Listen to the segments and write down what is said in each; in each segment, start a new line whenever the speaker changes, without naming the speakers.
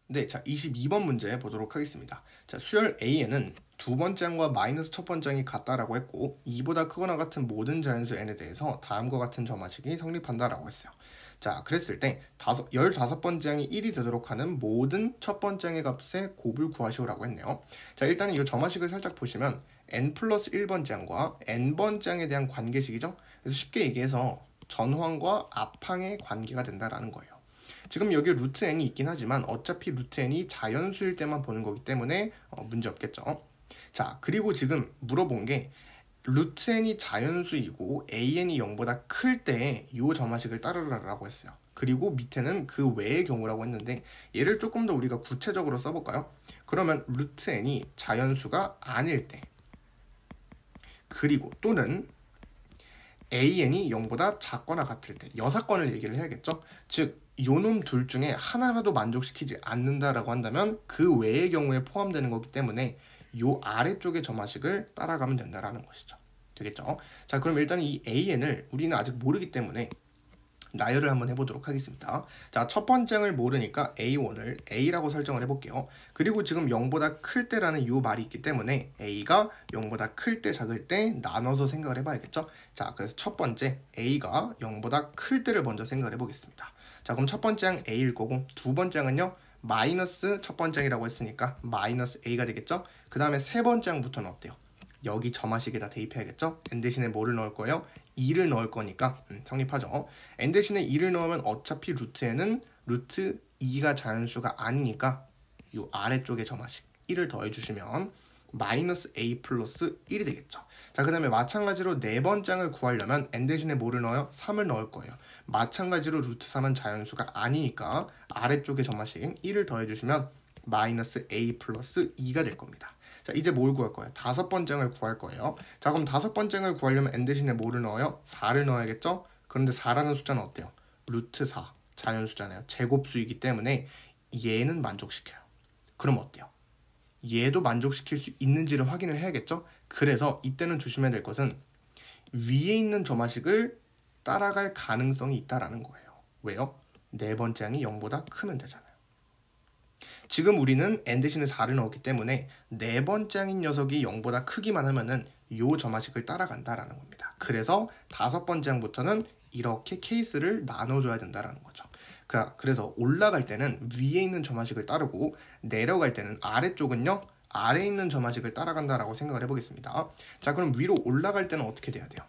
네, 자 22번 문제 보도록 하겠습니다. 자 수열 A에는 두 번째 항과 마이너스 첫 번째 항이 같다라고 했고 2보다 크거나 같은 모든 자연수 n에 대해서 다음과 같은 점화식이 성립한다라고 했어요. 자 그랬을 때 15번째 항이 1이 되도록 하는 모든 첫 번째 항의 값의 곱을 구하시오라고 했네요. 자 일단은 이 점화식을 살짝 보시면 n 플러스 1번째 항과 n번째 항에 대한 관계식이죠. 그래서 쉽게 얘기해서 전항과 앞항의 관계가 된다라는 거예요. 지금 여기 루트 n이 있긴 하지만 어차피 루트 n이 자연수일 때만 보는 거기 때문에 문제 없겠죠. 자 그리고 지금 물어본 게 루트 n이 자연수이고 an이 0보다 클 때 이 점화식을 따르라고 했어요. 그리고 밑에는 그 외의 경우라고 했는데 얘를 조금 더 우리가 구체적으로 써볼까요? 그러면 루트 n이 자연수가 아닐 때 그리고 또는 an이 0보다 작거나 같을 때 여사건을 얘기를 해야겠죠. 즉 요놈 둘 중에 하나라도 만족시키지 않는다라고 한다면 그 외의 경우에 포함되는 거기 때문에 요 아래쪽의 점화식을 따라가면 된다라는 것이죠. 되겠죠? 자 그럼 일단 이 an을 우리는 아직 모르기 때문에 나열을 한번 해보도록 하겠습니다. 자, 첫 번째 항을 모르니까 a1을 a라고 설정을 해볼게요. 그리고 지금 0보다 클 때라는 이 말이 있기 때문에 a가 0보다 클 때 작을 때 나눠서 생각을 해봐야겠죠. 자, 그래서 첫 번째 a가 0보다 클 때를 먼저 생각을 해보겠습니다. 자, 그럼 첫 번째 항 a일 거고 두 번째 항은요. 마이너스 첫 번째 항이라고 했으니까 마이너스 a가 되겠죠. 그 다음에 세 번째 항부터는 어때요? 여기 점화식에다 대입해야겠죠. n 대신에 뭐를 넣을 거예요? 2를 넣을 거니까 성립하죠. n 대신에 2를 넣으면 어차피 루트에는 루트 2가 자연수가 아니니까 이 아래쪽에 점화식 1을 더해주시면 마이너스 a 플러스 1이 되겠죠. 자, 그 다음에 마찬가지로 네 번째 항을 구하려면 n 대신에 뭐를 넣어요? 3을 넣을 거예요. 마찬가지로 루트 3은 자연수가 아니니까 아래쪽에 점화식 1을 더해주시면 마이너스 a 플러스 2가 될 겁니다. 자 이제 뭘 구할 거예요? 다섯 번째 항을 구할 거예요. 자 그럼 다섯 번째 항을 구하려면 n 대신에 뭐를 넣어요? 4를 넣어야겠죠? 그런데 4라는 숫자는 어때요? 루트 4 자연수잖아요. 제곱수이기 때문에 얘는 만족시켜요. 그럼 어때요? 얘도 만족시킬 수 있는지를 확인을 해야겠죠? 그래서 이때는 조심해야 될 것은 위에 있는 점화식을 따라갈 가능성이 있다라는 거예요. 왜요? 네 번째 항이 0보다 크면 되잖아요. 지금 우리는 n 대신에 4를 넣었기 때문에 네 번째 항인 녀석이 0보다 크기만 하면은 요 점화식을 따라간다라는 겁니다. 그래서 다섯 번째 항부터는 이렇게 케이스를 나눠줘야 된다라는 거죠. 그래서 올라갈 때는 위에 있는 점화식을 따르고 내려갈 때는 아래쪽은요 아래에 있는 점화식을 따라간다라고 생각을 해보겠습니다. 자 그럼 위로 올라갈 때는 어떻게 돼야 돼요?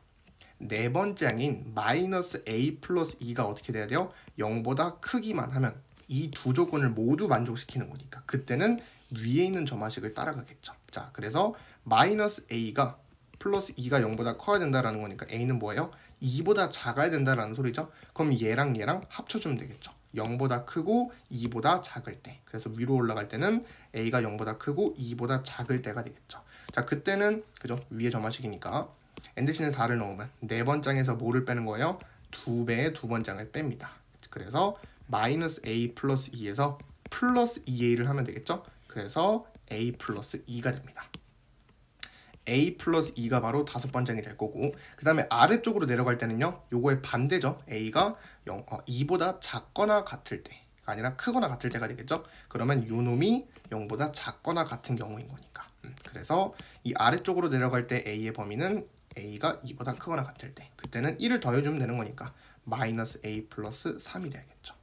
네 번째 항인 마이너스 a 플러스 2가 어떻게 돼야 돼요? 0보다 크기만 하면 이 두 조건을 모두 만족시키는 거니까 그때는 위에 있는 점화식을 따라가겠죠. 자 그래서 마이너스 a가 플러스 2가 0보다 커야 된다라는 거니까 a는 뭐예요? 2보다 작아야 된다라는 소리죠. 그럼 얘랑 얘랑 합쳐주면 되겠죠. 0보다 크고 2보다 작을 때. 그래서 위로 올라갈 때는 a가 0보다 크고 2보다 작을 때가 되겠죠. 자 그때는 그죠? 위에 점화식이니까 n 대신에 4를 넣으면 네 번장에서 뭐를 빼는 거예요? 2배의 두 번장을 뺍니다. 그래서 마이너스 a 플러스 2에서 플러스 2a를 하면 되겠죠? 그래서 a 플러스 2가 됩니다. a 플러스 2가 바로 다섯 번장이 될 거고 그 다음에 아래쪽으로 내려갈 때는요 요거의 반대죠. a가 2보다 작거나 같을 때가 아니라 크거나 같을 때가 되겠죠. 그러면 요 놈이 0보다 작거나 같은 경우인 거니까 그래서 이 아래쪽으로 내려갈 때 a의 범위는 a가 2보다 크거나 같을 때 그때는 1을 더해주면 되는 거니까 마이너스 a 플러스 3이 되겠죠.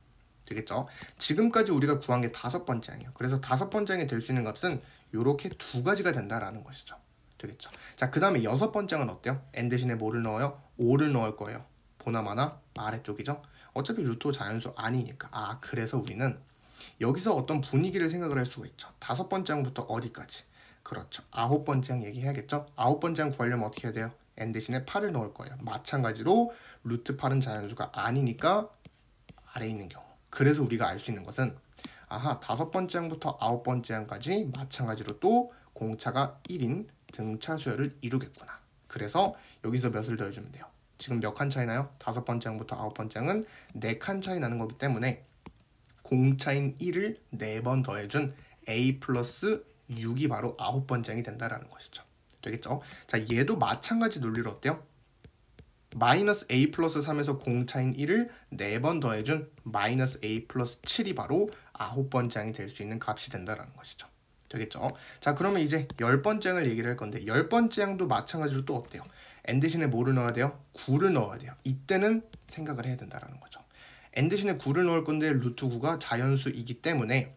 되겠죠? 지금까지 우리가 구한 게 다섯 번째 항이에요. 그래서 다섯 번째 항이 될 수 있는 값은 이렇게 두 가지가 된다라는 것이죠. 되겠죠? 자, 그 다음에 여섯 번째 항은 어때요? n 대신에 뭐를 넣어요? 5를 넣을 거예요. 보나마나 아래쪽이죠? 어차피 루트 자연수 아니니까. 아, 그래서 우리는 여기서 어떤 분위기를 생각을 할 수가 있죠. 다섯 번째 항부터 어디까지? 그렇죠. 아홉 번째 항 얘기해야겠죠? 아홉 번째 항 구하려면 어떻게 해야 돼요? n 대신에 8을 넣을 거예요. 마찬가지로 루트 8은 자연수가 아니니까 아래에 있는 경우. 그래서 우리가 알 수 있는 것은 아하 다섯 번째 항부터 아홉 번째 항까지 마찬가지로 또 공차가 1인 등차 수열을 이루겠구나. 그래서 여기서 몇을 더해주면 돼요. 지금 몇 칸 차이 나요? 다섯 번째 항부터 아홉 번째 항은 4칸 차이 나는 거기 때문에 공차인 1을 4번 더해준 a 플러스 6이 바로 아홉 번째 항이 된다라는 것이죠. 되겠죠? 자 얘도 마찬가지 논리로 어때요? 마이너스 a 플러스 3에서 공차인 1을 4번 더해준 마이너스 a 플러스 7이 바로 9번째 항이 될 수 있는 값이 된다는 것이죠. 되겠죠? 자, 그러면 이제 10번째 항을 얘기를 할 건데 10번째 항도 마찬가지로 또 어때요? n 대신에 뭐를 넣어야 돼요? 9를 넣어야 돼요. 이때는 생각을 해야 된다는 거죠. n 대신에 9를 넣을 건데 루트 9가 자연수이기 때문에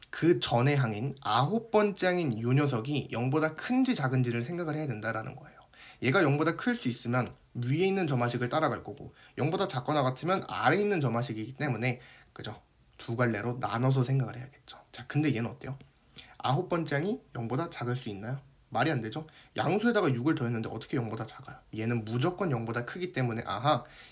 그 전의 항인 9번째 항인 요 녀석이 0보다 큰지 작은지를 생각을 해야 된다는 거예요. 얘가 0보다 클 수 있으면 위에 있는 점화식을 따라갈 거고 0보다 작거나 같으면 아래에 있는 점화식이기 때문에 그죠? 두 갈래로 나눠서 생각을 해야겠죠. 자, 근데 얘는 어때요? 9번째 항이 0보다 작을 수 있나요? 말이 안 되죠? 양수에다가 6을 더했는데 어떻게 0보다 작아요? 얘는 무조건 0보다 크기 때문에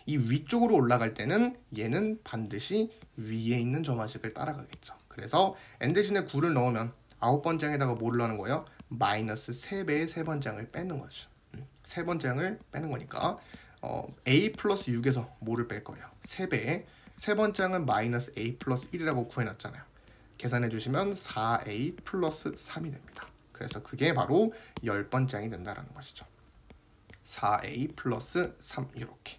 이 위쪽으로 올라갈 때는 얘는 반드시 위에 있는 점화식을 따라가겠죠. 그래서 n 대신에 9를 넣으면 9번째 항에다가 뭐를 넣는 거예요? 마이너스 3배의 세 번째 항을 빼는 거죠. 세 번째 항을 빼는 거니까 a 플러스 6에서 뭐를 뺄 거예요? 3배의 세 번째 항은 마이너스 a 플러스 1이라고 구해놨잖아요. 계산해 주시면 4a 플러스 3이 됩니다. 그래서 그게 바로 10번째 항이 된다는 것이죠. 4a 플러스 3 이렇게.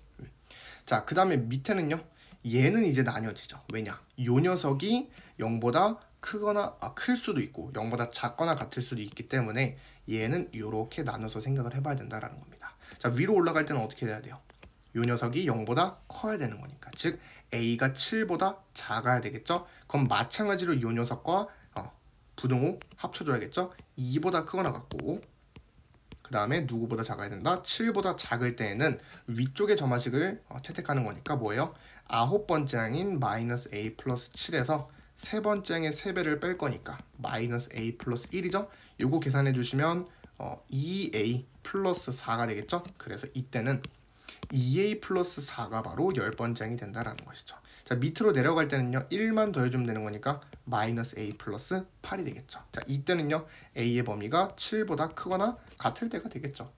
자, 그 다음에 밑에는요. 얘는 이제 나뉘어지죠. 왜냐? 요 녀석이 0보다 크거나 클 수도 있고 0보다 작거나 같을 수도 있기 때문에 얘는 이렇게 나눠서 생각을 해봐야 된다는 겁니다. 자, 위로 올라갈 때는 어떻게 돼야 돼요? 요 녀석이 0보다 커야 되는 거니까. 즉 a가 7보다 작아야 되겠죠? 그럼 마찬가지로 요 녀석과 부등호 합쳐줘야겠죠? 2보다 크거나 같고 그 다음에 누구보다 작아야 된다? 7보다 작을 때에는 위쪽의 점화식을 채택하는 거니까 뭐예요? 9번째 항인 마이너스 a 플러스 7에서 세 번째 항의 3배를 뺄 거니까 마이너스 a 플러스 1이죠? 요거 계산해 주시면 2a 플러스 4가 되겠죠? 그래서 이때는 2a 플러스 4가 바로 10번째 항이 된다는 것이죠. 자, 밑으로 내려갈 때는요 1만 더해주면 되는 거니까 마이너스 a 플러스 8이 되겠죠. 자, 이때는요 a의 범위가 7보다 크거나 같을 때가 되겠죠.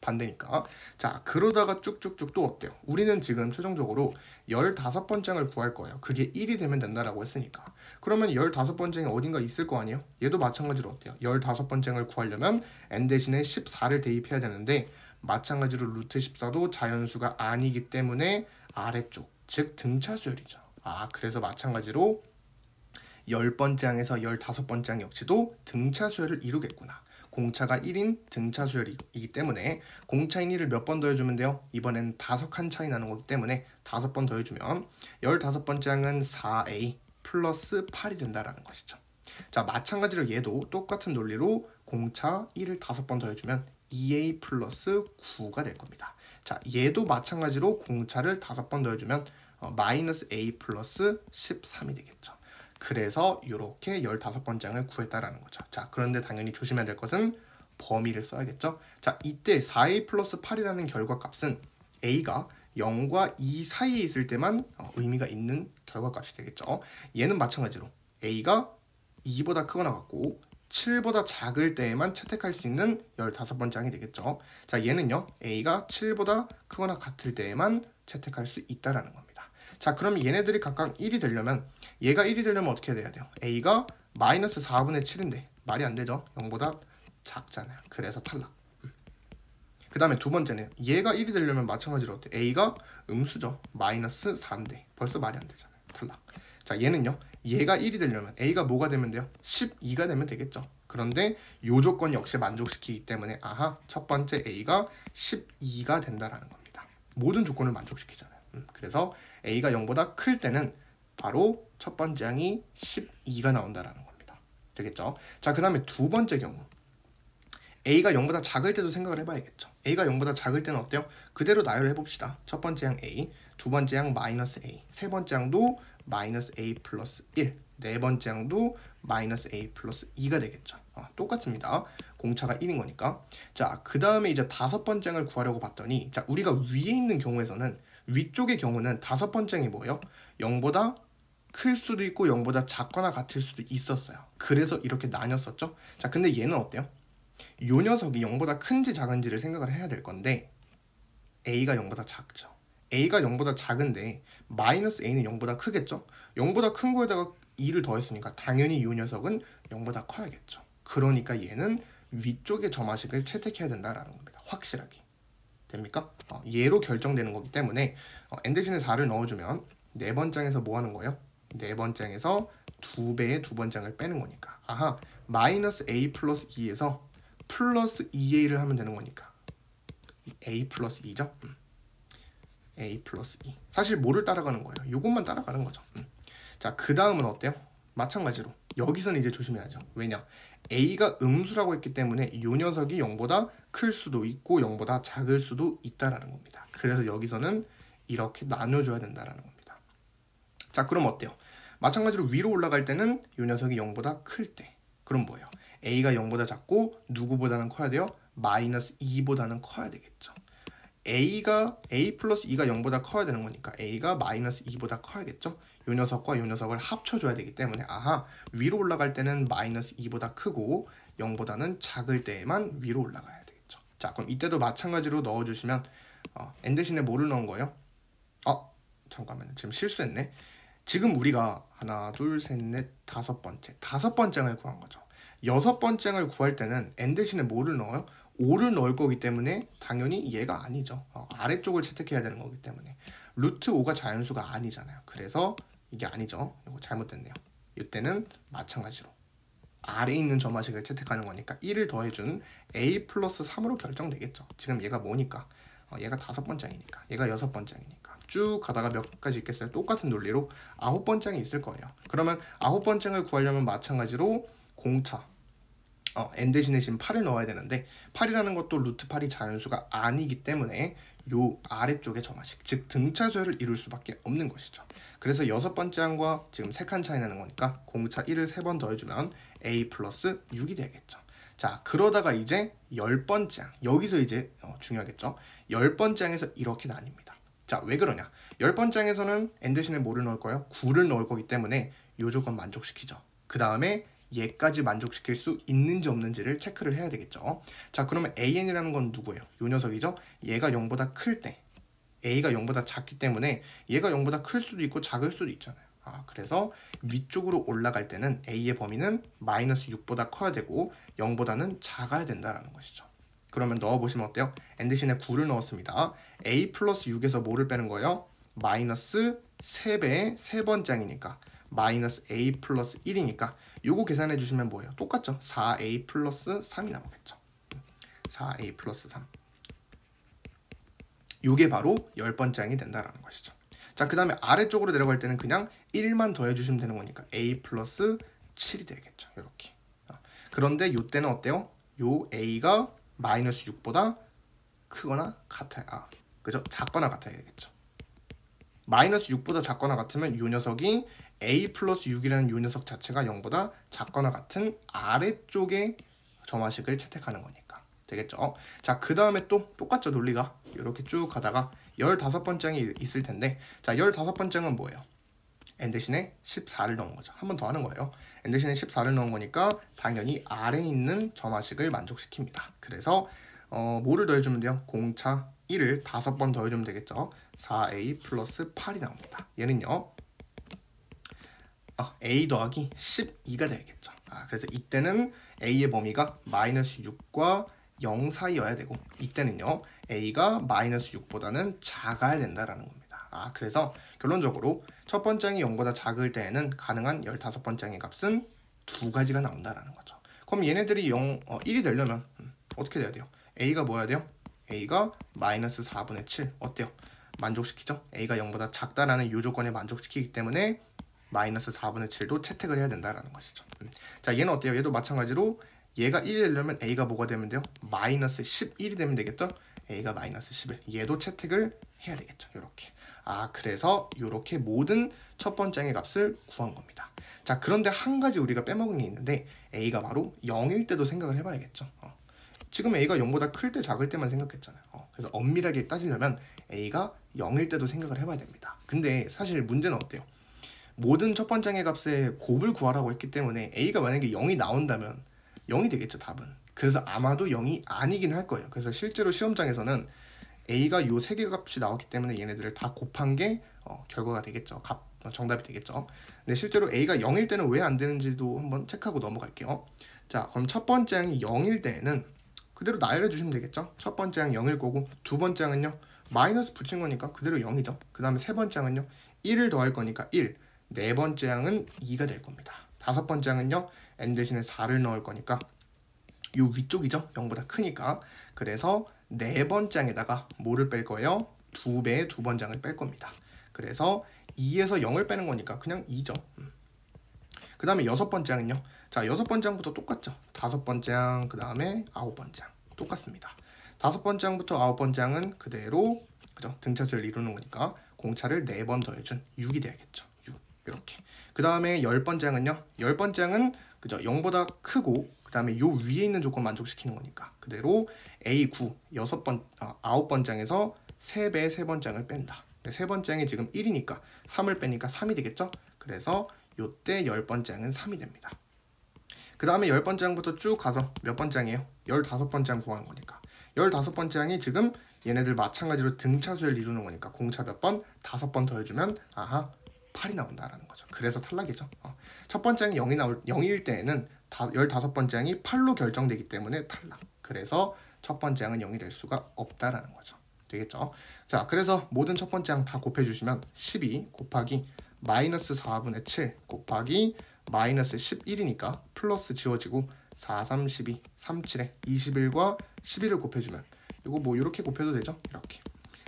반대니까. 자, 그러다가 쭉쭉쭉 또 어때요? 우리는 지금 최종적으로 15번째 항을 구할 거예요. 그게 1이 되면 된다라고 했으니까. 그러면 15번째 항이 어딘가 있을 거 아니에요? 얘도 마찬가지로 어때요? 15번째 항을 구하려면 n 대신에 14를 대입해야 되는데 마찬가지로 루트 14도 자연수가 아니기 때문에 아래쪽, 즉 등차 수열이죠. 그래서 마찬가지로 10번째 항에서 15번째 항 역시도 등차 수열을 이루겠구나. 공차가 1인 등차 수열이기 때문에 공차인 1을 몇 번 더해주면 돼요? 이번엔 5칸 차이 나는 거기 때문에 5번 더해주면 15번째 항은 4a 플러스 8이 된다라는 것이죠. 자, 마찬가지로 얘도 똑같은 논리로 공차 1을 5번 더해주면 2a 플러스 9가 될 겁니다. 자, 얘도 마찬가지로 공차를 5번 더해주면 마이너스 a 플러스 13이 되겠죠. 그래서 이렇게 15번째 항을 구했다라는 거죠. 자, 그런데 당연히 조심해야 될 것은 범위를 써야겠죠. 자, 이때 4a 플러스 8이라는 결과값은 a가 0과 2 사이에 있을 때만 의미가 있는 결과값이 되겠죠. 얘는 마찬가지로 a가 2보다 크거나 같고 7보다 작을 때에만 채택할 수 있는 15번째 항이 되겠죠. 자, 얘는요 a가 7보다 크거나 같을 때에만 채택할 수 있다라는 겁니다. 자, 그럼 얘네들이 각각 1이 되려면 얘가 1이 되려면 어떻게 돼야 돼요? a가 마이너스 4분의 7인데 말이 안 되죠. 0보다 작잖아요. 그래서 탈락. 그 다음에 두 번째는 얘가 1이 되려면 마찬가지로 어때? a가 음수죠. 마이너스 4인데 벌써 말이 안 되잖아요. 탈락. 자, 얘는요. 얘가 1이 되려면 a가 뭐가 되면 돼요? 12가 되면 되겠죠. 그런데 요 조건 역시 만족시키기 때문에 첫 번째 a가 12가 된다라는 겁니다. 모든 조건을 만족시키잖아요. 그래서 a가 0보다 클 때는 바로 첫 번째 항이 12가 나온다라는 겁니다. 되겠죠? 자, 그 다음에 두 번째 경우 a가 0보다 작을 때도 생각을 해봐야겠죠. a가 0보다 작을 때는 어때요? 그대로 나열해봅시다. 첫 번째 항 a, 두 번째 항 마이너스 a, 세 번째 항도 마이너스 a 플러스 1, 네 번째 항도 마이너스 a 플러스 2가 되겠죠. 똑같습니다. 공차가 1인 거니까. 자, 그 다음에 이제 다섯 번째 항을 구하려고 봤더니 자, 우리가 위에 있는 경우에서는 위쪽의 경우는 다섯 번째 항이 뭐예요? 0보다 클 수도 있고 0보다 작거나 같을 수도 있었어요. 그래서 이렇게 나뉘었었죠. 자, 근데 얘는 어때요? 요 녀석이 0보다 큰지 작은지를 생각을 해야 될 건데 a가 0보다 작죠. a가 0보다 작은데 마이너스 a는 0보다 크겠죠. 0보다 큰 거에다가 2를 더했으니까 당연히 이 녀석은 0보다 커야겠죠. 그러니까 얘는 위쪽의 점화식을 채택해야 된다라는 겁니다. 확실하게. 됩니까? 얘로 결정되는 거기 때문에 n 대신에 4를 넣어주면 네 번장에서 뭐 하는 거예요? 네 번장에서 2배의 두 번장을 빼는 거니까 아하 마이너스 a 플러스 2에서 플러스 2a를 하면 되는 거니까 a 플러스 2죠? a 플러스 2 사실 뭐를 따라가는 거예요? 요것만 따라가는 거죠. 자, 그 다음은 어때요? 마찬가지로 여기서는 이제 조심해야죠. 왜냐? a가 음수라고 했기 때문에 이 녀석이 0보다 클 수도 있고 0보다 작을 수도 있다라는 겁니다. 그래서 여기서는 이렇게 나눠줘야 된다라는 겁니다. 자, 그럼 어때요? 마찬가지로 위로 올라갈 때는 이 녀석이 0보다 클 때 그럼 뭐예요? a가 0보다 작고 누구보다는 커야 돼요? 마이너스 2보다는 커야 되겠죠. a 플러스 2가 0보다 커야 되는 거니까 a가 마이너스 2보다 커야겠죠. 요 녀석과 요 녀석을 합쳐줘야 되기 때문에 아하 위로 올라갈 때는 마이너스 2보다 크고 0보다는 작을 때에만 위로 올라가야 되겠죠. 자, 그럼 이때도 마찬가지로 넣어주시면 n 대신에 뭐를 넣은 거예요? 잠깐만요. 지금 실수했네. 지금 우리가 하나, 둘, 셋, 넷, 다섯 번째를 구한 거죠. 여섯 번째를 구할 때는 n 대신에 뭐를 넣어요? 5를 넣을 거기 때문에 당연히 얘가 아니죠. 아래쪽을 채택해야 되는 거기 때문에 루트 5가 자연수가 아니잖아요. 그래서 이게 아니죠. 이거 잘못됐네요. 이때는 마찬가지로 아래에 있는 점화식을 채택하는 거니까 1을 더해준 a 플러스 3으로 결정되겠죠. 지금 얘가 뭐니까? 얘가 다섯 번째이니까 얘가 여섯 번째이니까 쭉 가다가 몇 가지 있겠어요? 똑같은 논리로 아홉 번째이 있을 거예요. 그러면 아홉 번째를 구하려면 마찬가지로 공차 n 대신에 지금 8을 넣어야 되는데 8이라는 것도 루트 8이 자연수가 아니기 때문에 요 아래쪽의 점화식 즉 등차수열을 이룰 수밖에 없는 것이죠. 그래서 여섯 번째 항과 지금 3칸 차이 나는 거니까 공차 1을 3번 더해주면 a 플러스 6이 되겠죠. 자, 그러다가 이제 10번째 항 여기서 이제 중요하겠죠. 10번째 항에서 이렇게 나뉩니다. 자, 왜 그러냐? 10번째 항에서는 n 대신에 뭐를 넣을 거예요? 9를 넣을 거기 때문에 요 조건 만족시키죠. 그 다음에 얘까지 만족시킬 수 있는지 없는지를 체크를 해야 되겠죠. 자, 그러면 an이라는 건 누구예요? 요 녀석이죠. 얘가 0보다 클 때 a가 0보다 작기 때문에 얘가 0보다 클 수도 있고 작을 수도 있잖아요. 그래서 위쪽으로 올라갈 때는 a의 범위는 마이너스 6보다 커야 되고 0보다는 작아야 된다라는 것이죠. 그러면 넣어보시면 어때요? n 대신에 9를 넣었습니다. a 플러스 6에서 뭐를 빼는 거예요? 마이너스 3배의 세 번장이니까 마이너스 a 플러스 1이니까 요거 계산해 주시면 뭐예요? 똑같죠? 4a 플러스 3이 나오겠죠. 4a 플러스 3 요게 바로 10번장이 된다라는 것이죠. 자, 그 다음에 아래쪽으로 내려갈 때는 그냥 1만 더해주시면 되는 거니까 a 플러스 7이 되겠죠. 이렇게. 그런데 요때는 어때요? 요 a가 마이너스 6보다 크거나 같아요. 그죠? 작거나 같아야 되겠죠. 마이너스 6보다 작거나 같으면 요 녀석이 a 플러스 6이라는 요 녀석 자체가 0보다 작거나 같은 아래쪽의 점화식을 채택하는 거니까 되겠죠. 자, 그 다음에 또 똑같죠. 논리가 이렇게 쭉 가다가 15번째 항이 있을 텐데 자, 15번째 항은 뭐예요? n 대신에 14를 넣은 거죠. 한 번 더 하는 거예요. n 대신에 14를 넣은 거니까 당연히 아래에 있는 점화식을 만족시킵니다. 그래서 뭐를 더해주면 돼요? 공차 1을 5번 더해주면 되겠죠. 4a 플러스 8이 나옵니다. 얘는요 a 더하기 12가 되겠죠. 그래서 이때는 a의 범위가 마이너스 6과 0 사이여야 되고 이때는요 a가 마이너스 6보다는 작아야 된다라는 겁니다. 그래서 결론적으로 첫 번째 항이 0보다 작을 때에는 가능한 15번째 항의 값은 두 가지가 나온다라는 거죠. 그럼 얘네들이 1이 되려면 어떻게 돼야 돼요? a가 뭐야 돼요? a가 마이너스 4분의 7 어때요? 만족시키죠? a가 0보다 작다라는 이 조건에 만족시키기 때문에 마이너스 4분의 7도 채택을 해야 된다라는 것이죠. 자, 얘는 어때요? 얘도 마찬가지로 얘가 1이 되려면 a가 뭐가 되면 돼요? 마이너스 11이 되면 되겠죠? a가 마이너스 11 얘도 채택을 해야 되겠죠. 이렇게. 그래서 이렇게 모든 첫 번째 항의 값을 구한 겁니다. 자, 그런데 한 가지 우리가 빼먹은 게 있는데 a가 바로 0일 때도 생각을 해봐야겠죠. 지금 a가 0보다 클 때 작을 때만 생각했잖아요. 그래서 엄밀하게 따지려면 a가 0일 때도 생각을 해봐야 됩니다. 근데 사실 문제는 어때요? 모든 첫 번째 항의 값의 곱을 구하라고 했기 때문에 a가 만약에 0이 나온다면 0이 되겠죠, 답은. 그래서 아마도 0이 아니긴 할 거예요. 그래서 실제로 시험장에서는 a가 요 세 개 값이 나왔기 때문에 얘네들을 다 곱한 게 결과가 되겠죠. 정답이 되겠죠. 근데 실제로 a가 0일 때는 왜 안 되는지도 한번 체크하고 넘어갈게요. 자, 그럼 첫 번째 항이 0일 때에는 그대로 나열해 주시면 되겠죠. 첫 번째 항 0일 거고 두 번째 항은요 마이너스 붙인 거니까 그대로 0이죠. 그 다음에 세 번째 항은요 1을 더할 거니까 1, 네 번째 항은 2가 될 겁니다. 다섯 번째 항은요 n 대신에 4를 넣을 거니까 요 위쪽이죠. 0보다 크니까. 그래서 네 번째 항에다가 뭐를 뺄 거예요? 2배의 두 번째 항을 뺄 겁니다. 그래서 2에서 0을 빼는 거니까 그냥 2죠. 그 다음에 여섯 번째 항은요. 자, 여섯 번째 항부터 똑같죠. 다섯 번째 항, 그 다음에 아홉 번째 항 똑같습니다. 다섯 번째 항부터 아홉 번째 항은 그대로 그죠? 등차수를 이루는 거니까 공차를 4번 더해준 6이 돼야겠죠. 6 이렇게. 그 다음에 열 번째 항은요. 열 번째 항은 그죠? 0보다 크고 그 다음에 요 위에 있는 조건 만족시키는 거니까 그대로 A9 아홉 번째 항에서 3배의 세 번째 항을 뺀다. 세 번째 항이 지금 1이니까 3을 빼니까 3이 되겠죠? 그래서 요때 열 번째 항은 3이 됩니다. 그 다음에 열 번째 항부터 쭉 가서 몇 번째 항이에요? 15번째 항 구하는 거니까 15번째 항이 지금 얘네들 마찬가지로 등차수를 이루는 거니까 공차 몇 번? 5번 더해주면 아하 8이 나온다라는 거죠. 그래서 탈락이죠. 첫 번째 항이 0일 때에는 15번째 항이 8로 결정되기 때문에 탈락. 그래서 첫 번째 항은 0이 될 수가 없다라는 거죠. 되겠죠? 자, 그래서 모든 첫 번째 항 다 곱해주시면 12 곱하기 마이너스 4분의 7 곱하기 마이너스 11이니까 플러스 지워지고 4, 3, 12, 3, 7에 21과 11을 곱해주면 이거 뭐 이렇게 곱해도 되죠? 이렇게.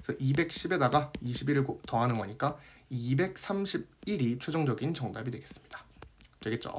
그래서 210에다가 21을 더하는 거니까 231이 최종적인 정답이 되겠습니다. 되겠죠?